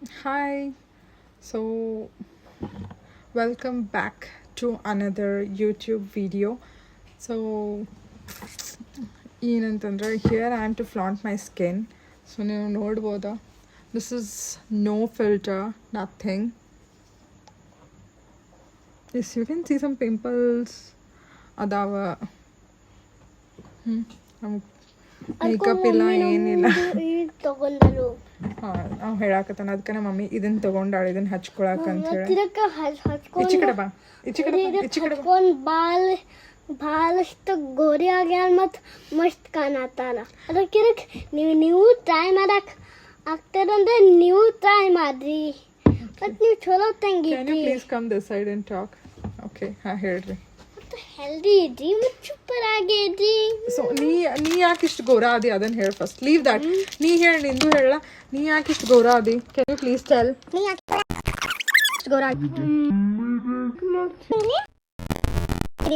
Hi, so welcome back to another YouTube video. So, here I am to flaunt my skin. So, you know, this is no filter, nothing. Yes, you can see some pimples. Adava. Makeup ಇಲ್ಲ ಏನಿಲ್ಲ. ನಾವು ಹೇಳಾಕತ್ತಾನ ಅದಕ್ಕೆ ನಮ್ಮ mummy ಇದನ್ನ ತಗೊಂಡಾಳ ಇದನ್ನ ಹಚ್ಕೊಳಕ ಅಂತ ಹೇಳಿ ಈಚೆ ಕಡೆ ಬಾ ಈಚೆ ಕಡೆ ಭಾಳಷ್ಟು ಗೋರಿ ಆಗ್ಯಾರ ಮತ್ತು ಮಸ್ತ್ ಕಾಣತ್ತಾರ ಅದಕ್ಕೆ ನೀವು ಟ್ರೈ ಮಾಡಕ್ ಆಗ್ತಾರಂದ್ರೆ ನೀವು ಟ್ರೈ ಮಾಡ್ರಿ ಮತ್ತು ನೀವು ಚಲೋ ತಂಗಿ please come this side and talk okay ಹಾಂ ಹೇಳ್ರಿ ಹೆಲ್ದಿ ಇದ್ರಿ ಮತ್ತು ಸೂಪರ್ ಆಗಿದ್ರಿ. ಸೊ ನೀ ಯಾಕೆ ಇಷ್ಟು ಗೋರ ಆದಿ ಅದನ್ನ ಹೇಳಿ ಫಸ್ಟ್ ಲೀವ್ ದಟ್ ನೀ ಹೇಳಿ ನಿಂದು ಹೇಳ ನೀ ಯಾಕೆ ಇಷ್ಟು ಗೋರ ಆದಿ ಕ್ಯಾನ್ ಯು ಪ್ಲೀಸ್ ಟೆಲ್ ನೀ ಯಾಕೆ ಗೋರ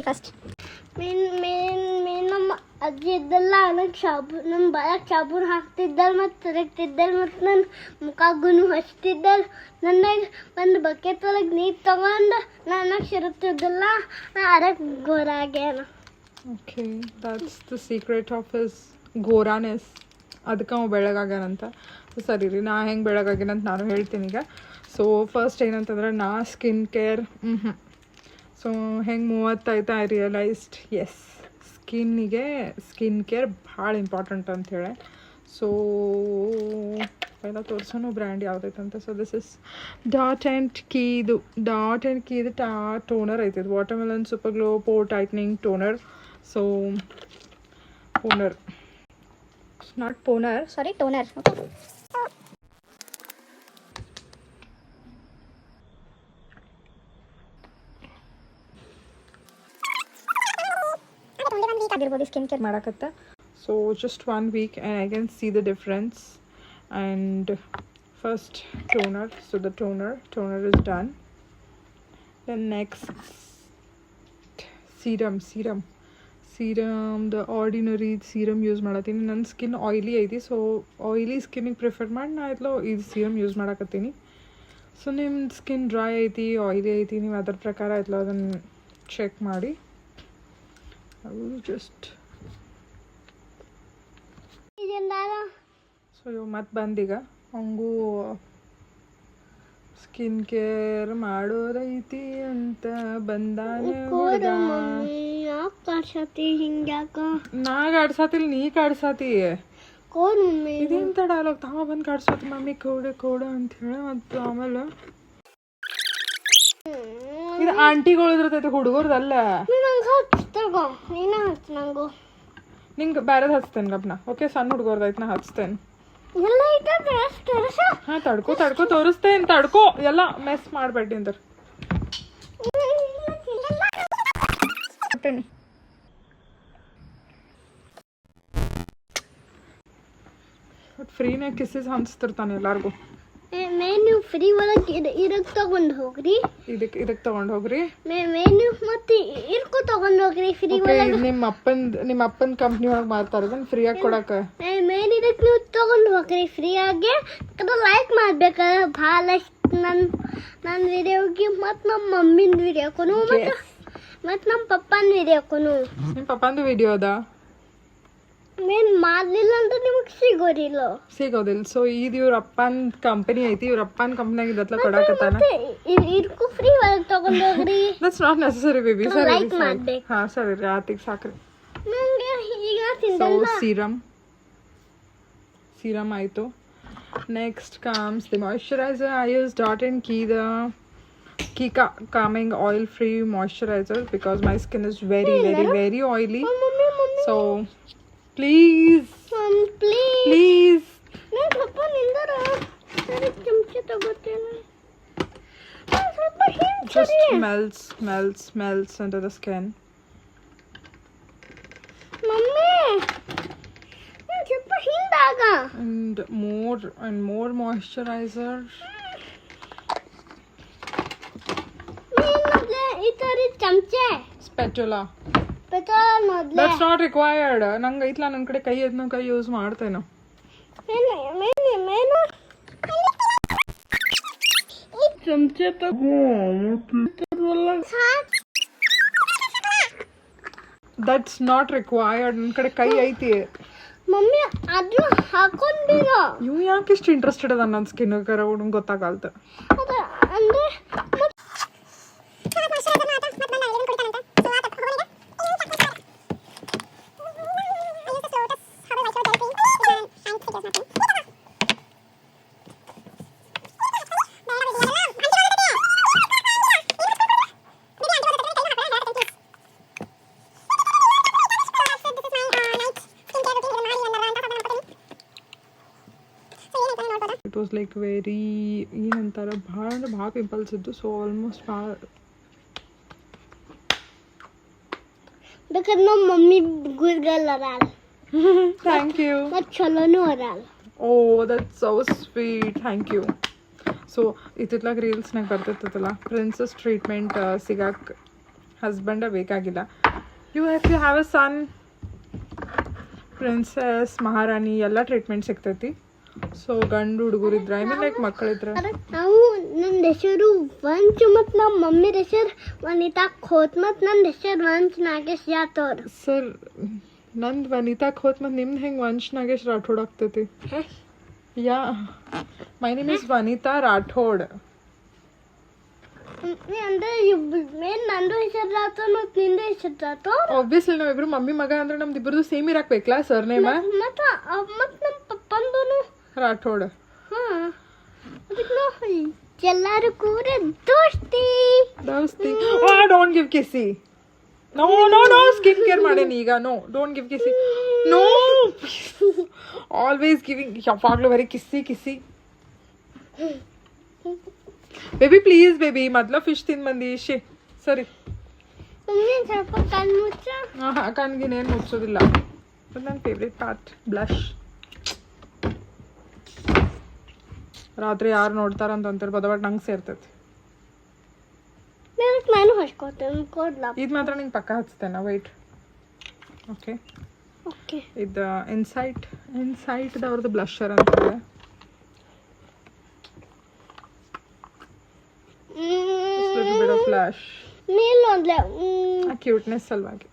ಫಸ್ಟ್ ನಮ್ಮ ಅಜ್ಜಿ ಇದ್ದಲ್ಲ ನನಗೆ ನಮ್ಮ ಬಾಯಕ್ಕೆ ಸಾಬೂನು ಹಾಕ್ತಿದ್ದಲ್ ಮತ್ತು ತೆರಗ್ತಿದ್ದಲ್ ಮತ್ತು ನನ್ನ ಮುಖಗುನು ಹಚ್ತಿದ್ದಲ್ ನನಗೆ ಒಂದು ಬಕೆಟ್ ಒಳಗೆ ನೀರು ತಗೊಂಡು ನನಗೆ ಸಿರುತ್ತಿದ್ದಲ್ಲ ಅದಕ್ಕೆ ಗೋರ ಆಗ್ಯಾನ. Okay that's the secret of his ಗೋರಾನೆಸ್ ಅದಕ್ಕೆ ಅವ ಬೆಳಗಾಗ್ಯಾನಂತ. ಸರಿ ರೀ ನಾ ಹೆಂಗೆ ಬೆಳಗಾಗ್ಯಾನಂತ ನಾನು ಹೇಳ್ತೀನಿ ಈಗ. ಸೊ ಫಸ್ಟ್ ಏನಂತಂದ್ರೆ ನಾ ಸ್ಕಿನ್ ಕೇರ್ ಸೊ ಹೆಂಗೆ ಮೂವತ್ತೈತೆ I realised as skin care ಭಾಳ ಇಂಪಾರ್ಟೆಂಟ್ ಅಂಥೇಳಿ. ಸೊ ಎಲ್ಲ ತೋರಿಸೋನು ಬ್ರ್ಯಾಂಡ್ ಯಾವುದೈತಂತ. So this is dot and ಕೀದು ಟೋನರ್ ಐತೆ ಇದು watermelon super glow pore tightening toner. So not toner sorry toner. ಆಗಿರ್ಬೋದು ಸ್ಕಿನ್ ಕೇರ್ ಮಾಡಕತ್ತ. So just 1 week and I can see the difference. And first toner, so the toner is done. Then next serum the ordinary serum use ಮಾಡತ್ತೀನಿ. ನನ್ನ skin ಆಯ್ಲಿ ಐತಿ so ಆಯ್ಲಿ ಸ್ಕಿನ್ನಿಗೆ prefer ಮಾಡಿ ನಾ ಇದ್ಲು ಇದು serum use ಮಾಡಕತ್ತೀನಿ. So ನಿಮ್ಮ skin dry ಐತಿ ಆಯ್ಲಿ ಐತಿ ನೀವು ಅದ್ರ ಪ್ರಕಾರ ಇದ್ಲು ಅದನ್ನು ಚೆಕ್ ಮಾಡಿ. ಜಸ್ಟ್ ಸೊ ಇವು ಮತ್ತೆ ಬಂದೀಗ ಹಂಗೂ ಸ್ಕಿನ್ ಕೇರ್ ಮಾಡೋದೈತಿ ಅಂತ ಬಂದಾನೆ ನಾ ಕಾಡ್ಸಾತಿಲ್ಲ ನೀ ಕಾಡ್ಸಾತಿ ಇದೆಂತ ಡೈಲಾಗ್ ತಾವ ಬಂದು ಕಾಡ್ಸಾತಿ ಮಮ್ಮಿ ಕೋಡ ಅಂತ ಹೇಳಿ. ಮತ್ತು ಆಮೇಲೆ ಇದು ಆಂಟಿಗಳಿದ್ರತೈತೆ ಹುಡುಗರ್ದಲ್ಲ. ನಿಂಗೆ ಬ್ಯಾರೆದು ಹಚ್ತೇನೆ ಗಪ್ನ. ಓಕೆ ಸಣ್ಣ ಹುಡುಗರ್ದೈತೆ ನಾ ಹಚ್ತೇನೆ. ಹಾಂ ತಡ್ಕೋ ತೋರಿಸ್ತೇನೆ ತಡ್ಕೋ ಎಲ್ಲ ಮೆಸ್ ಮಾಡಬೇಡಿ ಅಂದ್ರೆ ಫ್ರೀನಾಗ ಕಿಸ್ಸಸ್ ಹಂಚ್ತಿರ್ತಾನೆ ಎಲ್ಲಾರ್ಗು. ಮೆನು ಫ್ರೀ ಒಳಗೆ ಇದಕ್ಕೆ ತಗೊಂಡು ಹೋಗ್ರಿ ಇದಕ್ಕೆ ತಗೊಂಡು ಹೋಗ್ರಿ ಮೆನು ಮತ್ತೆ ಇರ್ಕೊ ತಗೊಂಡು ಹೋಗ್ರಿ ಫ್ರೀ ಒಳಗೆ. ನಿಮ್ಮ ಅಪ್ಪನ ಕಂಪ್ನಿ ಒಳಗೆ ಮಾಡ್ತಾರ ಫ್ರೀಯಾಗಿ ಕೊಡಕ. ಮೇನ್ ಇದಕ್ಕೆ ನೀವು ತಗೊಂಡು ಹೋಗ್ರಿ ಫ್ರೀ ಆಗಿ ಲೈಕ್ ಮಾಡ್ಬೇಕ ಭಾಳಷ್ಟು ನನ್ನ ವಿಡಿಯೋಗೆ ಮತ್ತು ನಮ್ಮ ಮಮ್ಮಿನ ವಿಡಿಯೋಕ್ಕೂ ಮತ್ತು ನಮ್ಮ ಪಪ್ಪನ ವಿಡಿಯೋಕ್ಕೂ. ನಿಮ್ಮ ಪಪ್ಪಂದು ವಿಡಿಯೋ ಅದ ಮೇನ್ ಮಾಡಲಿಲ್ಲ ಅಂದ್ರೆ ನಿಮಗೆ ಸಿಗೋದಿಲ್ಲ. ಸೊ ಇದು ಇವ್ರ ಅಪ್ಪನ ಕಂಪನಿ ಐತಿ. ಇವ್ರ ಅಪ್ಪನ ಕಂಪ್ನಿಯಾಗ ಇದತ್ಲ ಕೊಡಕತ್ತಾನ. ಇದಕ್ಕೂ ಫ್ರೀ ಒಳಗೆ ತಗೊಂಡು ಹೋಗ್ರಿ. That's not necessary baby. ಸರಿ ಲೈಕ್ ಮಾಡ್ಬೇಕು. ಹಾಂ ಸರಿ ರೀ ಆತಿಗೆ ಸಾಕ್ರಿ. ನನಗೆ ಈಗ ಸೊ ಸೀರಮ್ ಆಯಿತು. Next comes the moisturiser. I use dot and key calming oil free moisturizer because my skin is very oily. So please ನಾನು ಸ್ವಲ್ಪ ನಿಂದರ ಸರಿ ಚಮಚ ತಗೋತೇನೆ. just melts into the skin. Mummy ಸ್ವಲ್ಪ ಹಿಂದಾಗ and more moisturizer. ಈ ತರ ಚಮಚೆ spatula ಮೊದಲೇ that's not required. ನಂಗೆ ಐತ್ಲ ನನ್ನ ಕಡೆ ಕೈ ಯೂಸ್ ಮಾಡ್ತೇನೆ. ಚಮಚೆ ದಟ್ಸ್ ನಾಟ್ ರಿಕ್ವೈರ್ಡ್. ನನ್ನ ಕಡೆ ಕೈ ಐತಿ. ಮಮ್ಮಿ ಅದು ಹಾಕೊಂಡ್ಬಿಡ. ಇವ್ ಯಾಕೆ ಇಷ್ಟು ಇಂಟ್ರೆಸ್ಟೆಡ್ ಅದ ನನ್ನ ಸ್ಕಿನ್ ಕರ ಹುಡುಗ ಗೊತ್ತಾಗಲ್ತ. ಅಂದ್ರೆ ಇಟ್ ವಾಸ್ ಲೈಕ್ ವೆರಿ ಏನಂತಾರ ಭಾಳ ಅಂದ್ರೆ ಭಾಳ ಪಿಂಪಲ್ಸ್ ಇದ್ದು. ಸೊ ಆಲ್ಮೋಸ್ಟ್ ಭಾಳ ಬೇಕಾದ್ರೆ ನಮ್ಮ ಮಮ್ಮಿ ಗುಡ್ಗಲ್ ಅದಾಳ. Thank you. ಮತ್ತು ಚಲೋನು ಅದಾಳ. Oh that's so sweet, thank you. So ಇತ್ತಿತ್ಲಾಗ ರೀಲ್ಸ್ನಾಗ ಬರ್ತಿರ್ತದಲ್ಲ, ಪ್ರಿನ್ಸಸ್ ಟ್ರೀಟ್ಮೆಂಟ್ ಸಿಗಕ್ಕೆ ಹಸ್ಬೆಂಡ ಬೇಕಾಗಿಲ್ಲ. You have a son, princess ಮಹಾರಾಣಿ ಎಲ್ಲ ಟ್ರೀಟ್ಮೆಂಟ್ ಸಿಗ್ತೈತಿ. ಸೊ ಗಂಡು ಹುಡುಗರಿದ್ರೆ ಐ ಮೀನ್ ಲೈಕ್ ಮಕ್ಕಳಿದ್ರೆ. ನಾವು ನನ್ನ ಹೆಸರು ವಂಚ್ ಮತ್ತು ನಮ್ಮ ಮಮ್ಮಿ ಹೆಸರು ವನಿತಾ ಖೋತ್ ಮತ್ತು ನನ್ನ ಹೆಸರು ವಂಚ್ ನಾಗೇಶ್ ಜಾತವ್ರು. ಸರ್ ನಂದು ವನಿತಾ ಖೋತ್ ಮತ್ತು ನಿಮ್ದು ಹೆಂಗೆ ವಂಶ್ ನಾಗೇಶ್ ರಾಠೋಡ್ ಆಗ್ತೈತಿ? ಯಾ ಮೈ ನೇಮ್ ಇಸ್ ವನಿತಾ ರಾಠೋಡ್. ಅಂದ್ರೆ ಮೇನ್ ನಂದು ಹೆಸರು ರಾಥೋಡ್ ಮತ್ತು ನಿಂದು ಹೆಸರು ರಾಥೋಡ್. ಆಬ್ವಿಯಸ್ಲಿ ನಾವಿಬ್ರು ಮಮ್ಮಿ ಮಗ ಅಂದ್ರೆ ನಮ್ದು ಇಬ್ಬರದು ಸೇಮ್ ಇರಾಕ್ಬೇಕಲ್ಲ ಸರ್ ನೇಮ. ಮತ್ತು ನಮ್ಮ ಪಪ್ಪಂದು ರಾಠೋಡ್. ಹಾಂ, ಅದಕ್ಕೆ ನಾವು ಎಲ್ಲರೂ ಕೂಡ ದೋಸ್ತಿ. Don't give kissy. No no no, skin care ಮಾಡೇನಿ ಈಗ. No don't give kissy. No, always giving. ಯಾವಾಗಲೂ ಬರೀ kissy kissy. Baby please baby, ಮೊದಲ ಫಿಶ್ ತಿಂದು ಬಂದಿ. ಸರಿ ಮಮ್ಮಿ ಸ್ವಲ್ಪ ಕಣ್ಣು ಮುಚ್ಚ. ಹಾಂ ಕಣ್ಗಿನೇನು ಮುಚ್ಚೋದಿಲ್ಲ. ಅದು ನನ್ನ ಫೇವ್ರೆಟ್ ಪಾರ್ಟ್, ಬ್ಲಷ್. ರಾತ್ರಿ ಯಾರು ನೋಡ್ತಾರಂತ ಅಂತಿರ್ಬೋದು, ಬಟ್ ನಂಗೆ ಸೇರ್ತೈತಿ. ನಾನು ಹಚ್ಕೋತೇನೆ ಕೊಡ್ಲಾ. ಇದು ಮಾತ್ರ ನಿಂಗೆ ಪಕ್ಕ ಹಚ್ತೇನೆ. ವೆಯ್ಟ್. Okay okay. ಇದು ಇನ್ಸೈಟ್ದವ್ರದ್ದು ಬ್ಲಷರ್ ಅಂತಿದೆ. little bit of blush. ಮೇಲ್ ನೋಡ್ಲೆ ಆ ಕ್ಯೂಟ್ನೆಸ್ ಸಲುವಾಗಿ.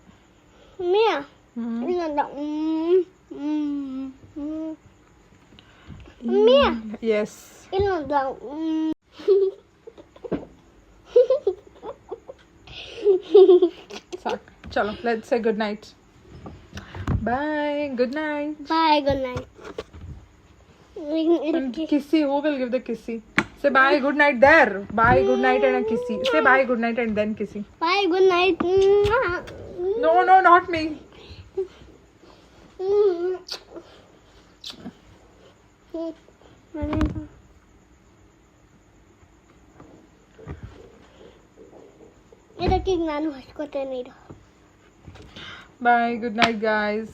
ಮಿಯಾ ಇಲ್ಲ ಮಿಯಾ ಎಸ್ ಇಲ್ಲ ನೋಡ್ಲ. ಸಾಕು. ಚಲೋ, let's say good night. Bye, good night. Bye, good night. Kissy, who will give the kissy? Say bye, good night there. Bye, good night and a kissy. Say bye, good night and then kissy. Bye, good night. No, no, not me. ಇದಕ್ಕೆ ನಾನು ಹಚ್ಕೋತೇನೆ. Bye, good night guys.